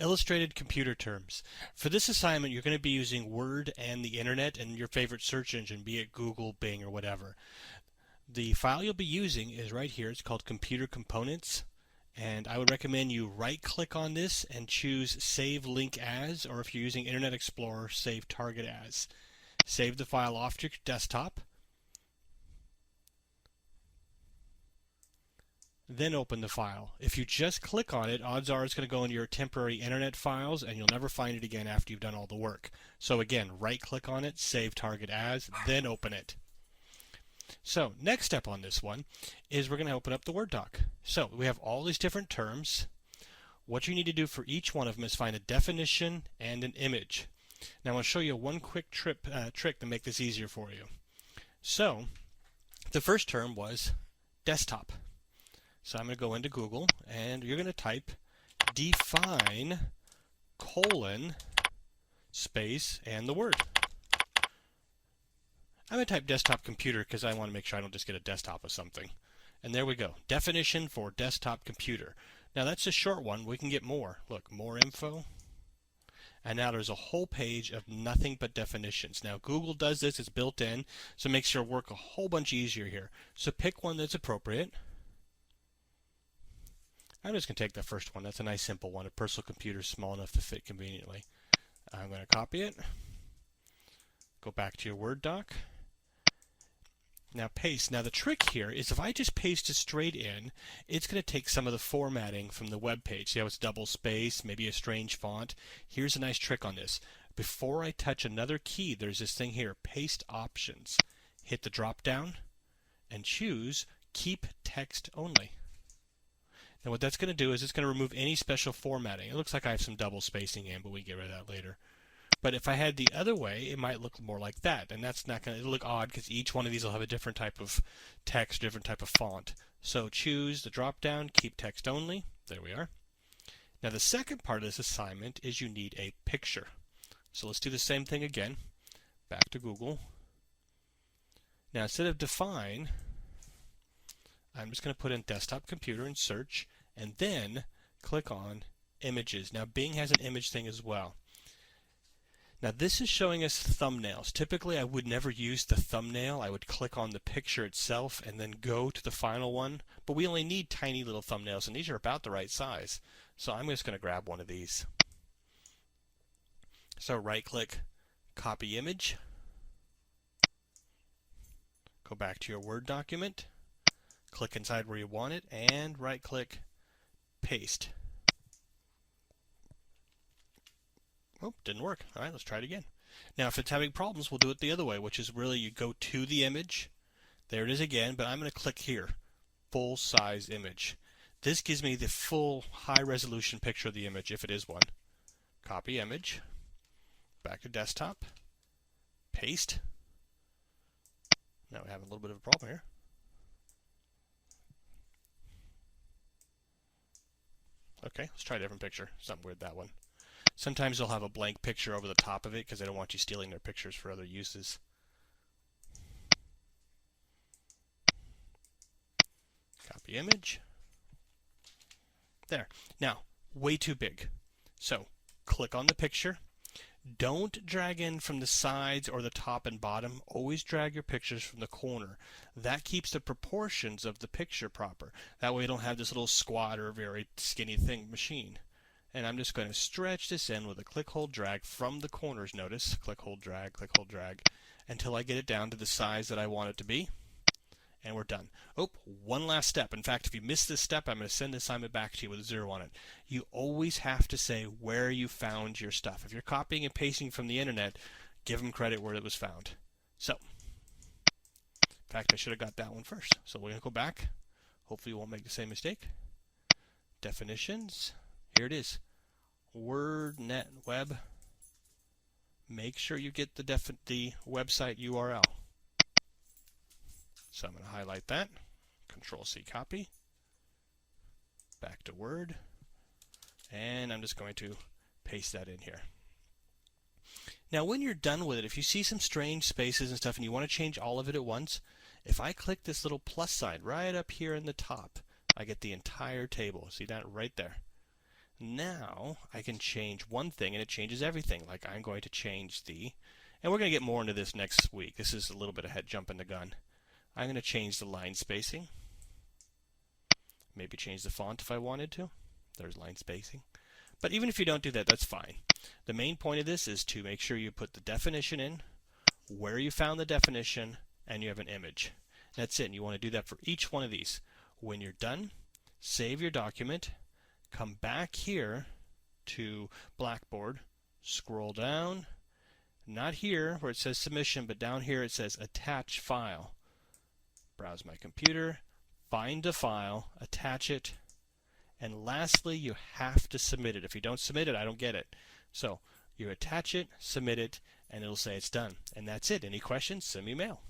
Illustrated computer terms. For this assignment, you're going to be using Word and the internet and your favorite search engine, be it Google, Bing, or whatever. The file you'll be using is right here. It's called Computer Components. And I would recommend you right-click on this and choose Save Link As, or if you're using Internet Explorer, Save Target As. Save the file off to your desktop. Then open the file. If you just click on it, odds are it's going to go into your temporary internet files and you'll never find it again after you've done all the work. So again, right click on it, save target as, then open it. So next step on this one is we're going to open up the Word doc. So we have all these different terms. What you need to do for each one of them is find a definition and an image. Now I want to show you one quick trick to make this easier for you. So the first term was desktop. So I'm going to go into Google, and you're going to type define colon space and the word. I'm going to type desktop computer because I want to make sure I don't just get a desktop of something. And there we go. Definition for desktop computer. Now that's a short one. We can get more. Look, more info. And now there's a whole page of nothing but definitions. Now Google does this. It's built in, so it makes your work a whole bunch easier here. So pick one that's appropriate. I'm just going to take the first one. That's a nice simple one. A personal computer is small enough to fit conveniently. I'm going to copy it. Go back to your Word doc. Now paste. Now the trick here is if I just paste it straight in, it's going to take some of the formatting from the web page. See how it's double spaced, maybe a strange font. Here's a nice trick on this. Before I touch another key, there's this thing here, Paste Options. Hit the drop down and choose Keep Text Only. Now what that's going to do is it's going to remove any special formatting. It looks like I have some double spacing in, but we can get rid of that later. But if I had the other way, it might look more like that, and that's not going to look odd because each one of these will have a different type of text, different type of font. So choose the drop down, keep text only. There we are. Now the second part of this assignment is you need a picture. So let's do the same thing again. Back to Google. Now instead of define, I'm just going to put in desktop computer and search, and then click on images. Now Bing has an image thing as well. Now this is showing us thumbnails. Typically I would never use the thumbnail. I would click on the picture itself and then go to the final one. But we only need tiny little thumbnails, and these are about the right size. So I'm just going to grab one of these. So right click, copy image. Go back to your Word document. Click inside where you want it, and right click, paste. Oh, didn't work. All right, let's try it again. Now if it's having problems, we'll do it the other way, which is really you go to the image. There it is again, but I'm going to click here, full size image. This gives me the full high resolution picture of the image if it is one. Copy image, back to desktop, paste. Now we have a little bit of a problem here. Okay, let's try a different picture. Something weird, that one. Sometimes they'll have a blank picture over the top of it because they don't want you stealing their pictures for other uses. Copy image. There. Now, way too big. So, click on the picture. Don't drag in from the sides or the top and bottom. Always drag your pictures from the corner. That keeps the proportions of the picture proper. That way you don't have this little squat or very skinny thing machine. And I'm just going to stretch this in with a click, hold, drag from the corners, notice. Click, hold, drag, until I get it down to the size that I want it to be. And we're done. Oh, one last step. In fact, if you miss this step, I'm going to send the assignment back to you with a 0 on it. You always have to say where you found your stuff. If you're copying and pasting from the internet, give them credit where it was found. So, in fact, I should have got that one first. So we're going to go back. Hopefully you won't make the same mistake. Definitions. Here it is. WordNet Web. Make sure you get the website URL. So I'm going to highlight that. Control-C copy. Back to Word. And I'm just going to paste that in here. Now when you're done with it, if you see some strange spaces and stuff and you want to change all of it at once, if I click this little plus sign right up here in the top, I get the entire table. See that right there? Now I can change one thing and it changes everything. Like I'm going to change and we're going to get more into this next week. This is a little bit ahead, jumping the gun. I'm going to change the line spacing. Maybe change the font if I wanted to. There's line spacing. But even if you don't do that, that's fine. The main point of this is to make sure you put the definition in, where you found the definition, and you have an image. That's it. And you want to do that for each one of these. When you're done, save your document, come back here to Blackboard, scroll down, not here where it says submission, but down here it says attach file. Browse my computer, find a file, attach it, and lastly you have to submit it. If you don't submit it, I don't get it. So you attach it, submit it, and it'll say it's done. And that's it. Any questions? Send me a mail.